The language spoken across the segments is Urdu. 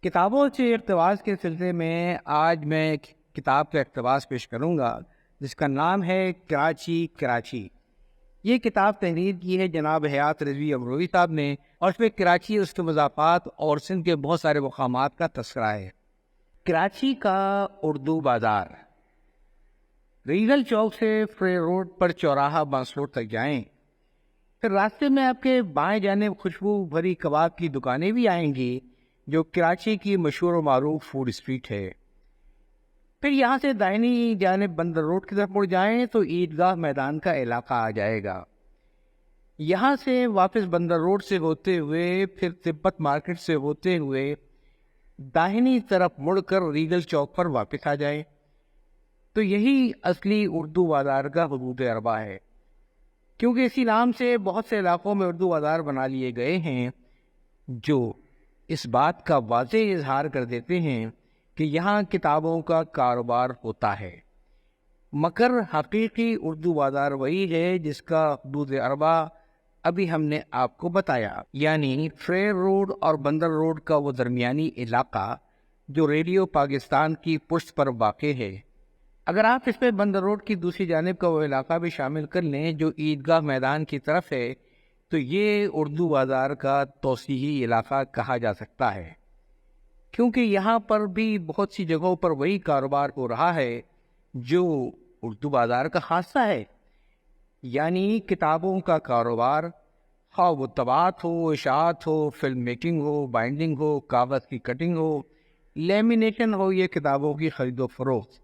کتابوں سے اقتباس کے سلسلے میں آج میں ایک کتاب کا اقتباس پیش کروں گا جس کا نام ہے کراچی کراچی۔ یہ کتاب تحریر کی ہے جناب حیات رضوی امروی صاحب نے، اور اس میں کراچی، اس کے مضافات اور سندھ کے بہت سارے مقامات کا تذکرہ ہے۔ کراچی کا اردو بازار۔ ریگل چوک سے فرے روڈ پر چوراہا بانس روڈ تک جائیں، پھر راستے میں آپ کے بائیں جانب خوشبو بھری کباب کی دکانیں بھی آئیں گی جو کراچی کی مشہور و معروف فوڈ اسٹریٹ ہے۔ پھر یہاں سے دائنی جانب بندر روڈ کی طرف مڑ جائیں تو عیدگاہ میدان کا علاقہ آ جائے گا۔ یہاں سے واپس بندر روڈ سے ہوتے ہوئے پھر تبت مارکیٹ سے ہوتے ہوئے داہنی طرف مڑ کر ریگل چوک پر واپس آ جائیں تو یہی اصلی اردو بازار کا حدود اربع ہے، کیونکہ اسی نام سے بہت سے علاقوں میں اردو بازار بنا لیے گئے ہیں جو اس بات کا واضح اظہار کر دیتے ہیں کہ یہاں کتابوں کا کاروبار ہوتا ہے، مگر حقیقی اردو بازار وہی ہے جس کا حدود اربع ابھی ہم نے آپ کو بتایا، یعنی فریر روڈ اور بندر روڈ کا وہ درمیانی علاقہ جو ریڈیو پاکستان کی پشت پر واقع ہے۔ اگر آپ اس میں بندر روڈ کی دوسری جانب کا وہ علاقہ بھی شامل کر لیں جو عیدگاہ میدان کی طرف ہے تو یہ اردو بازار کا توسیعی علاقہ کہا جا سکتا ہے، کیونکہ یہاں پر بھی بہت سی جگہوں پر وہی کاروبار ہو رہا ہے جو اردو بازار کا خاصہ ہے، یعنی کتابوں کا کاروبار، خواہ وہ طباعت ہو، اشاعت ہو، فلم میکنگ ہو، بائنڈنگ ہو، کاغذ کی کٹنگ ہو، لیمینیشن ہو، یہ کتابوں کی خرید و فروخت،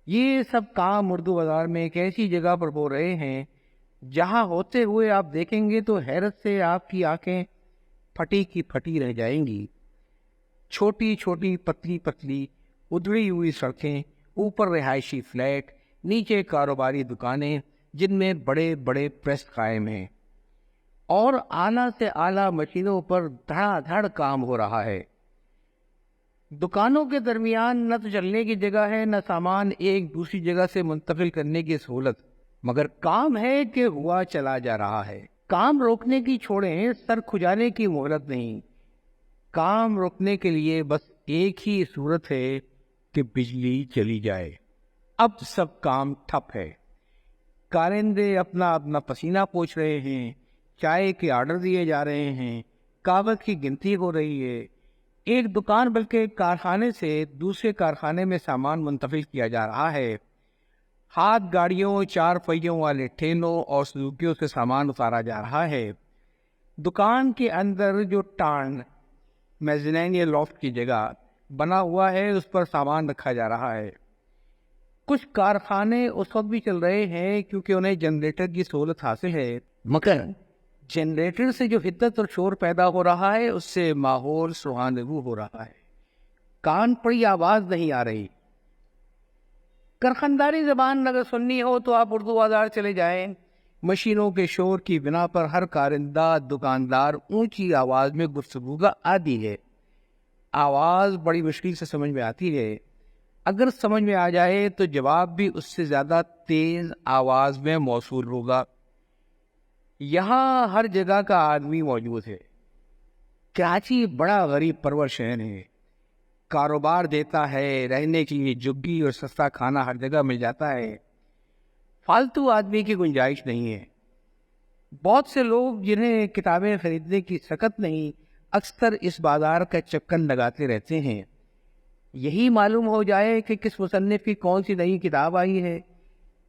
یہ سب کام اردو بازار میں ایک ایسی جگہ پر ہو رہے ہیں جہاں ہوتے ہوئے آپ دیکھیں گے تو حیرت سے آپ کی آنکھیں پھٹی کی پھٹی رہ جائیں گی۔ چھوٹی چھوٹی پتلی پتلی ادھڑی ہوئی سڑکیں، اوپر رہائشی فلیٹ، نیچے کاروباری دکانیں جن میں بڑے بڑے پریس قائم ہیں، اور اعلیٰ سے اعلیٰ مشینوں پر دھڑا دھڑ کام ہو رہا ہے۔ دکانوں کے درمیان نہ تو چلنے کی جگہ ہے، نہ سامان ایک دوسری جگہ سے منتقل کرنے کی سہولت، مگر کام ہے کہ ہوا چلا جا رہا ہے۔ کام روکنے کی چھوڑیں، سر کھجانے کی مہلت نہیں۔ کام روکنے کے لیے بس ایک ہی صورت ہے کہ بجلی چلی جائے۔ اب سب کام ٹھپ ہے، کارندے اپنا اپنا پسینہ پوچھ رہے ہیں، چائے کے آرڈر دیے جا رہے ہیں، کاغذ کی گنتی ہو رہی ہے، ایک دکان بلکہ ایک کارخانے سے دوسرے کارخانے میں سامان منتقل کیا جا رہا ہے، ہاتھ گاڑیوں، چار پہیوں والے ٹھیلوں اور سزوکیوں سے سامان اتارا جا رہا ہے۔ دکان کے اندر جو ٹانڈ میزنین یا لافٹ کی جگہ بنا ہوا ہے اس پر سامان رکھا جا رہا ہے۔ کچھ کارخانے اس وقت بھی چل رہے ہیں کیونکہ انہیں جنریٹر کی سہولت حاصل ہے، مگر جنریٹر سے جو حدت اور شور پیدا ہو رہا ہے اس سے ماحول سہانگو ہو رہا ہے، کان پڑی آواز نہیں آ رہی۔ کرخنداری زبان اگر سننی ہو تو آپ اردو بازار چلے جائیں، مشینوں کے شور کی بنا پر ہر کارندہ دکاندار اونچی آواز میں گفتگو کا عادی ہے، آواز بڑی مشکل سے سمجھ میں آتی ہے، اگر سمجھ میں آ جائے تو جواب بھی اس سے زیادہ تیز آواز میں موصول ہوگا۔ یہاں ہر جگہ کا آدمی موجود ہے۔ کراچی بڑا غریب پرور شہر ہے، کاروبار دیتا ہے، رہنے کے لیے جگی اور سستا کھانا ہر جگہ مل جاتا ہے، فالتو آدمی کی گنجائش نہیں ہے۔ بہت سے لوگ جنہیں کتابیں خریدنے کی سکت نہیں اکثر اس بازار کا چکر لگاتے رہتے ہیں، یہی معلوم ہو جائے کہ کس مصنف کی کون سی نئی کتاب آئی ہے،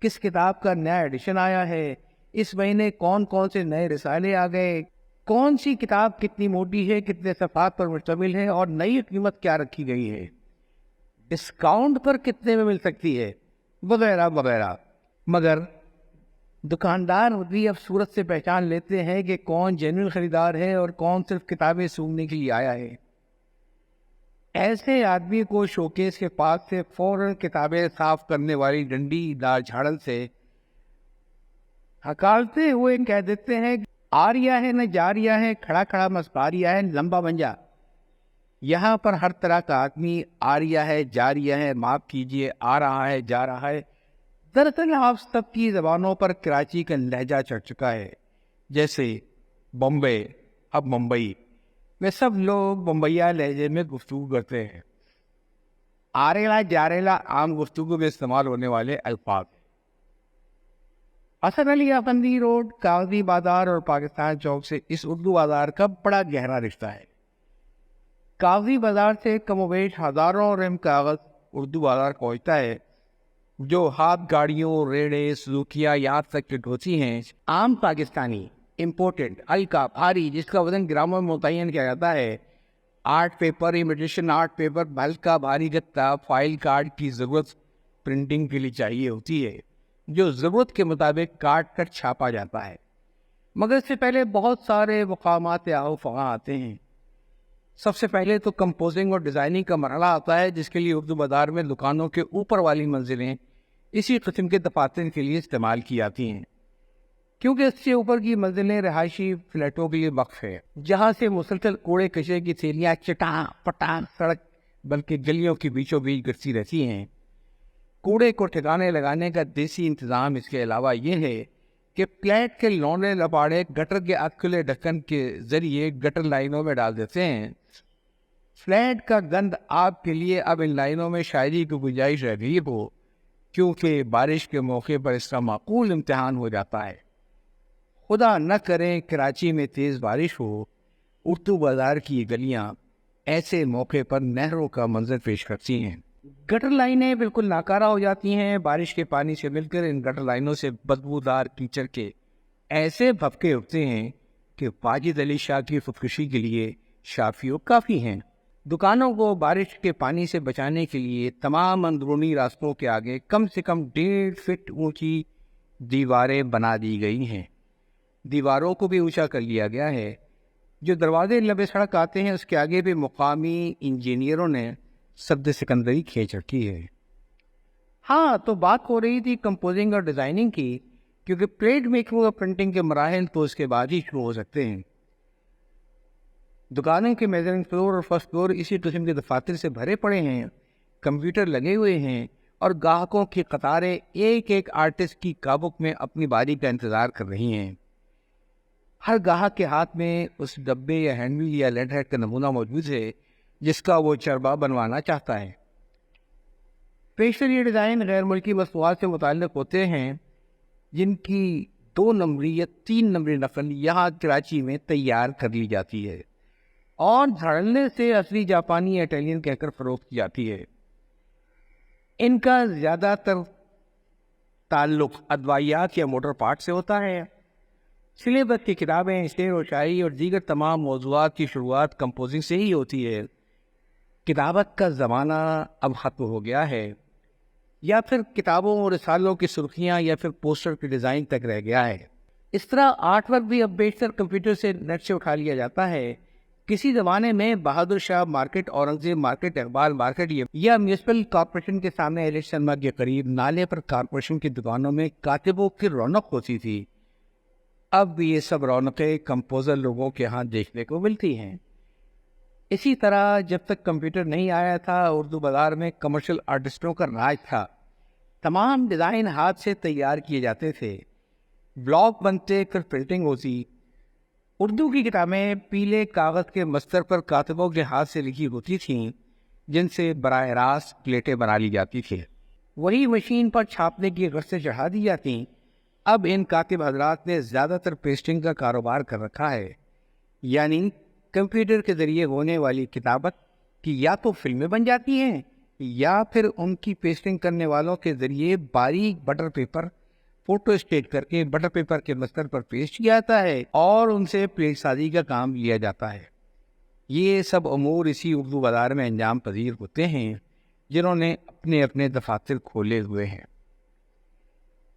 کس کتاب کا نیا ایڈیشن آیا ہے، اس مہینے کون کون سے نئے رسالے آ گئے، کون سی کتاب کتنی موٹی ہے، کتنے صفحات پر مشتمل ہے اور نئی قیمت کیا رکھی گئی ہے، ڈسکاؤنٹ پر کتنے میں مل سکتی ہے، وغیرہ وغیرہ۔ مگر دکاندار بھی اب صورت سے پہچان لیتے ہیں کہ کون جینوئن خریدار ہے اور کون صرف کتابیں سونگنے کے لیے آیا ہے۔ ایسے آدمی کو شوکیس کے پاس سے فوراً کتابیں صاف کرنے والی ڈنڈی دار جھاڑن سے ہکالتے ہوئے کہہ دیتے ہیں، آ ریا ہے نہ جا ریا ہے، کھڑا کھڑا مسکا ریا ہے، لمبا بن جا۔ یہاں پر ہر طرح کا آدمی آ ریا ہے، جا ریا ہے، معاف کیجئے، آ رہا ہے، جا رہا ہے۔ دراصل آپ سب کی زبانوں پر کراچی کا لہجہ چڑھ چکا ہے، جیسے بمبے اب ممبئی، میں سب لوگ بمبئیا لہجے میں گفتگو کرتے ہیں. آریلا جاریلا عام گفتگو میں استعمال ہونے والے الفاظ. حسن علی افندی روڈ، کاغذی بازار اور پاکستان چوک سے اس اردو بازار کا بڑا گہرا رشتہ ہے. کاغذی بازار سے کم و بیش ہزاروں رم کاغذ اردو بازار پہنچتا ہے، جو ہاتھ گاڑیوں، ریڑے، سزوکیاں یہاں تک فٹ ہوتی ہیں. عام پاکستانی امپورٹڈ ہلکا بھاری جس کا وزن گراموں میں متعین کیا جاتا ہے، art paper, imitation art paper, ہلکا بھاری گتا فائل کارڈ کی ضرورت پرنٹنگ کے لیے چاہیے ہوتی ہے، جو ضرورت کے مطابق کاٹ کر چھاپا جاتا ہے. مگر اس سے پہلے بہت سارے مقامات آؤ فغاں آتے ہیں. سب سے پہلے تو کمپوزنگ اور ڈیزائننگ کا مرحلہ آتا ہے، جس کے لیے اردو بازار میں دکانوں کے اوپر والی منزلیں اسی قسم کے دفاتر کے لیے استعمال کی جاتی ہیں، کیونکہ اس سے اوپر کی منزلیں رہائشی فلیٹوں کے لیے وقف ہے، جہاں سے مسلسل کوڑے کچرے کی تھیلیاں چٹان پٹان سڑک بلکہ گلیوں کے بیچوں بیچ گرتی رہتی ہیں. کوڑے کو ٹھکانے لگانے کا دیسی انتظام اس کے علاوہ یہ ہے کہ فلیٹ کے لونے لپاڑے گٹر کے کھلے ڈھکن کے ذریعے گٹر لائنوں میں ڈال دیتے ہیں. فلیٹ کا گند آپ کے لیے اب ان لائنوں میں شاعری کی گنجائش رہ گئی ہو، کیونکہ بارش کے موقع پر اس کا معقول امتحان ہو جاتا ہے. خدا نہ کریں کراچی میں تیز بارش ہو، اردو بازار کی گلیاں ایسے موقع پر نہروں کا منظر پیش کرتی ہیں. گٹر لائنیں بالکل ناکارہ ہو جاتی ہیں. بارش کے پانی سے مل کر ان گٹر لائنوں سے بدبودار کیچڑ کے ایسے بھپکے اٹھتے ہیں کہ واجد علی شاہ کی خودکشی کے لیے شافی و کافی ہیں. دکانوں کو بارش کے پانی سے بچانے کے لیے تمام اندرونی راستوں کے آگے کم سے کم 1.5 فٹ اونچی دیواریں بنا دی گئی ہیں. دیواروں کو بھی اونچا کر لیا گیا ہے. جو دروازے لبے سڑک آتے ہیں اس کے آگے بھی مقامی انجینئروں نے سد سکندری کھینچ رکھی ہے. ہاں، تو بات ہو رہی تھی کمپوزنگ اور ڈیزائننگ کی، کیونکہ پلیٹ میکنگ اور پرنٹنگ کے مراحل تو اس کے بعد ہی شروع ہو سکتے ہیں. دکانوں کے میزرنگ فلور اور فرسٹ فلور اسی قسم کے دفاتر سے بھرے پڑے ہیں. کمپیوٹر لگے ہوئے ہیں اور گاہکوں کی قطاریں ایک ایک آرٹسٹ کی کابک میں اپنی باری کا انتظار کر رہی ہیں. ہر گاہک کے ہاتھ میں اس ڈبے یا ہینڈل یا لیڈ ہیڈ کا نمونہ موجود ہے جس کا وہ چربا بنوانا چاہتا ہے. پیشتر یہ ڈیزائن غیر ملکی مصنوعات سے متعلق ہوتے ہیں جن کی 2 نمبری یا 3 نمبری نقل یہاں کراچی میں تیار کر لی جاتی ہے اور دھڑلنے سے اصلی جاپانی یا اٹیلین کہہ کر فروخت کی جاتی ہے. ان کا زیادہ تر تعلق ادویات یا موٹر پارٹ سے ہوتا ہے. سلیبس کی کتابیں، شعر و شاعری اور دیگر تمام موضوعات کی شروعات کمپوزنگ سے ہی ہوتی ہے. کتابت کا زمانہ اب ختم ہو گیا ہے، یا پھر کتابوں اور رسالوں کی سرخیاں یا پھر پوسٹر کی ڈیزائن تک رہ گیا ہے. اس طرح آرٹ ورک بھی اب بیشتر کمپیوٹر سے نیٹ سے اٹھا لیا جاتا ہے. کسی زمانے میں Bahadur Shah market, Aurangzeb market, Iqbal market یا میونسپل کارپوریشن کے سامنے ایل شرما کے قریب نالے پر کارپوریشن کی دکانوں میں کاتبوں کی رونق ہوتی تھی. اب یہ سب رونقیں کمپوزر لوگوں کے ہاں دیکھنے کو ملتی ہیں. اسی طرح جب تک کمپیوٹر نہیں آیا تھا اردو بازار میں کمرشل آرٹسٹوں کا راج تھا. تمام ڈیزائن ہاتھ سے تیار کیے جاتے تھے، بلاک بنتے، پھر پرنٹنگ ہوتی. اردو کی کتابیں پیلے کاغذ کے مستر پر کاتبوں کے ہاتھ سے لکھی ہوتی تھیں، جن سے براہ راست پلیٹیں بنا لی جاتی تھیں، وہی مشین پر چھاپنے کی غرض سے چڑھا دی جاتی. اب ان کاتب حضرات نے زیادہ تر پیسٹنگ کا کاروبار کر رکھا ہے، یعنی کمپیوٹر کے ذریعے ہونے والی کتابت کی یا تو فلمیں بن جاتی ہیں یا پھر ان کی پیسٹنگ کرنے والوں کے ذریعے باریک بٹر پیپر فوٹو اسٹیٹ کر کے بٹر پیپر کے مستر پر پیسٹ کیا جاتا ہے اور ان سے پلیٹ سازی کا کام لیا جاتا ہے. یہ سب امور اسی اردو بازار میں انجام پذیر ہوتے ہیں جنہوں نے اپنے اپنے دفاتر کھولے ہوئے ہیں.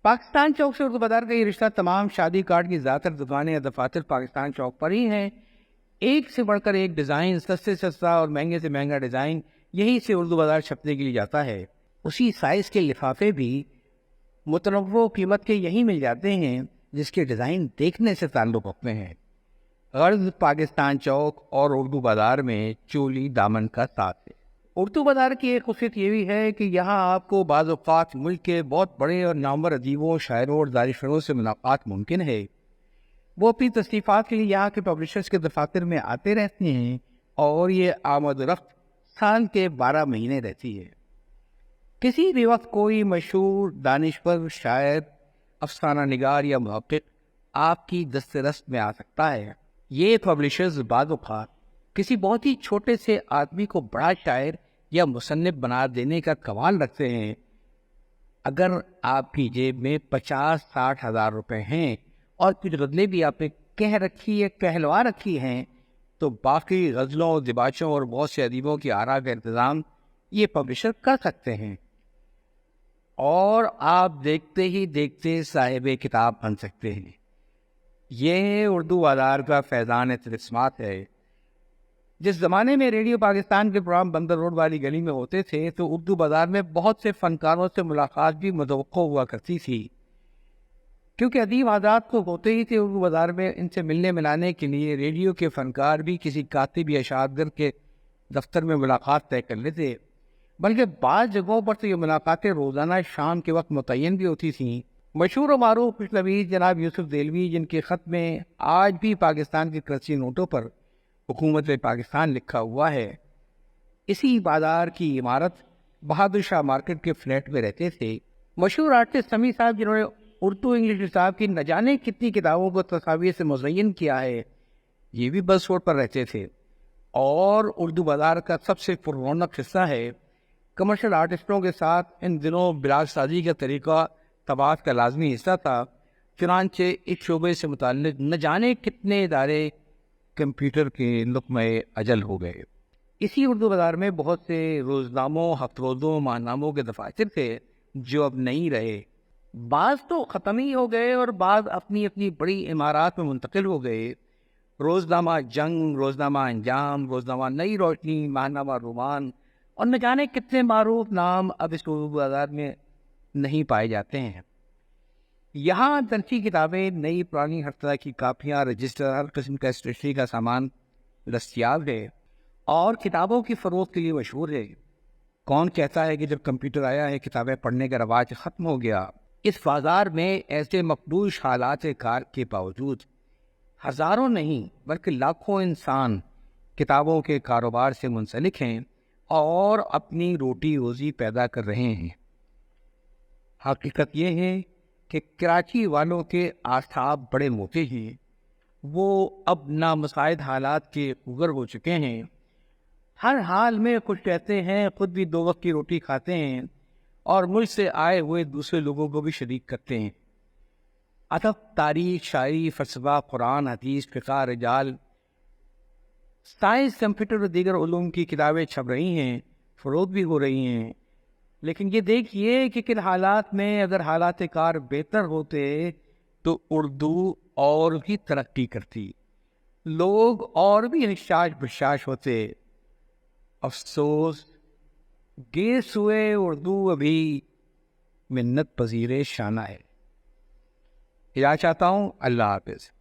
پاکستان چوک سے اردو بازار کا یہ رشتہ تمام شادی کارڈ کی زیادہ تر دکانیں یا دفاتر پاکستان چوک پر ہی ہیں. ایک سے بڑھ کر ایک ڈیزائن، سستے سے سستا اور مہنگے سے مہنگا ڈیزائن یہیں سے اردو بازار چھپنے کے لیے جاتا ہے. اسی سائز کے لفافے بھی متنوع قیمت کے یہیں مل جاتے ہیں جس کے ڈیزائن دیکھنے سے تعلق رکھتے ہیں. غرض پاکستان چوک اور اردو بازار میں چولی دامن کا ساتھ ہے. اردو بازار کی ایک خصوصیت یہ بھی ہے کہ یہاں آپ کو بعض اوقات ملک کے بہت بڑے اور نامور ادیبوں، شاعروں اور دانشوروں سے ملاقات ممکن ہے. وہ اپنی تصنیفات کے لیے یہاں کے پبلشرز کے دفاتر میں آتے رہتے ہیں اور یہ آمد و رفت سال کے 12 مہینے رہتی ہے۔ کسی بھی وقت کوئی مشہور دانشور، شاعر، افسانہ نگار یا محقق آپ کی دست رست میں آ سکتا ہے۔ یہ پبلشرز بعض اوقات کسی بہت ہی چھوٹے سے آدمی کو بڑا شاعر یا مصنف بنا دینے کا کمال رکھتے ہیں۔ اگر آپ کی جیب میں 50-60 ہزار روپے ہیں اور کچھ غزلیں بھی آپ نے کہلوا رکھی ہیں، تو باقی غزلوں، دباچوں اور بہت سے ادیبوں کی آراء کا انتظام یہ پبلشر کر سکتے ہیں، اور آپ دیکھتے ہی دیکھتے صاحب کتاب بن سکتے ہیں۔ یہ اردو بازار کا فیضان طلسمات ہے۔ جس زمانے میں ریڈیو پاکستان کے پروگرام بندر روڈ والی گلی میں ہوتے تھے، تو اردو بازار میں بہت سے فنکاروں سے ملاقات بھی متوقع ہوا کرتی تھی، کیونکہ ادیب آزاد تو ہوتے ہی تھے اردو بازار میں۔ ان سے ملنے ملانے کے لیے ریڈیو کے فنکار بھی کسی کاتب یا اشاعتگر کے دفتر میں ملاقات طے کر لیتے، بلکہ بعض جگہوں پر تو یہ ملاقاتیں روزانہ شام کے وقت متعین بھی ہوتی تھیں۔ مشہور و معروف خوش نویس جناب یوسف دہلوی، جن کے خط میں آج بھی پاکستان کے کرنسی نوٹوں پر حکومت پاکستان لکھا ہوا ہے، اسی بازار کی عمارت بہادر شاہ مارکیٹ کے فلیٹ میں رہتے تھے۔ مشہور آرٹسٹ سمیع صاحب، جنہوں نے اردو انگلش نصاب کی نہ جانے کتنی کتابوں کو تصاویر سے مزین کیا ہے، یہ بھی بس روڈ پر رہتے تھے۔ اور اردو بازار کا سب سے پر رونق حصہ ہے۔ کمرشل آرٹسٹوں کے ساتھ ان دنوں بلاگ سازی کا طریقہ طباعت کا لازمی حصہ تھا، چنانچہ اس شعبے سے متعلق نہ جانے کتنے ادارے کمپیوٹر کے لقمہ اجل ہو گئے۔ اسی اردو بازار میں بہت سے روزناموں، ہفت روزوں، ماہناموں کے دفاتر تھے جو اب نہیں رہے۔ بعض تو ختم ہی ہو گئے اور بعض اپنی اپنی بڑی عمارات میں منتقل ہو گئے۔ روزنامہ جنگ، روزنامہ انجام، روزنامہ نئی روشنی، ماہنامہ رومان اور نہ جانے کتنے معروف نام اب اس اردو بازار میں نہیں پائے جاتے ہیں۔ یہاں درسی کتابیں، نئی پرانی ہر طرح کی کاپیاں، رجسٹر، ہر قسم کا اسٹیشنری کا سامان دستیاب ہے اور کتابوں کی فروخت کے لیے مشہور ہے۔ کون کہتا ہے کہ جب کمپیوٹر آیا ہے کتابیں پڑھنے کا رواج ختم ہو گیا؟ اس بازار میں ایسے مخدوش حالات کار کے باوجود ہزاروں نہیں بلکہ لاکھوں انسان کتابوں کے کاروبار سے منسلک ہیں اور اپنی روٹی روزی پیدا کر رہے ہیں۔ حقیقت یہ ہے کہ کراچی والوں کے اعصاب بڑے موٹے ہیں، وہ اب نامساعد حالات کے اگر ہو چکے ہیں، ہر حال میں خوش رہتے ہیں، خود بھی 2 وقت کی روٹی کھاتے ہیں اور ملک سے آئے ہوئے دوسرے لوگوں کو بھی شریک کرتے ہیں۔ ادب، تاریخ، شاعری، فلسفہ، قرآن، حدیث، فقہ، رجال، سائنس، کمپیوٹر اور دیگر علوم کی کتابیں چھپ رہی ہیں، فروخت بھی ہو رہی ہیں، لیکن یہ دیکھیے کہ کن حالات میں اگر حالات کار بہتر ہوتے تو اردو اور بھی ترقی کرتی، لوگ اور بھی حشاش بشاش ہوتے۔ افسوس، گیر سوئے اردو ابھی منت پذیر شانہ ہے۔ ہدایت چاہتا ہوں۔ اللہ حافظ۔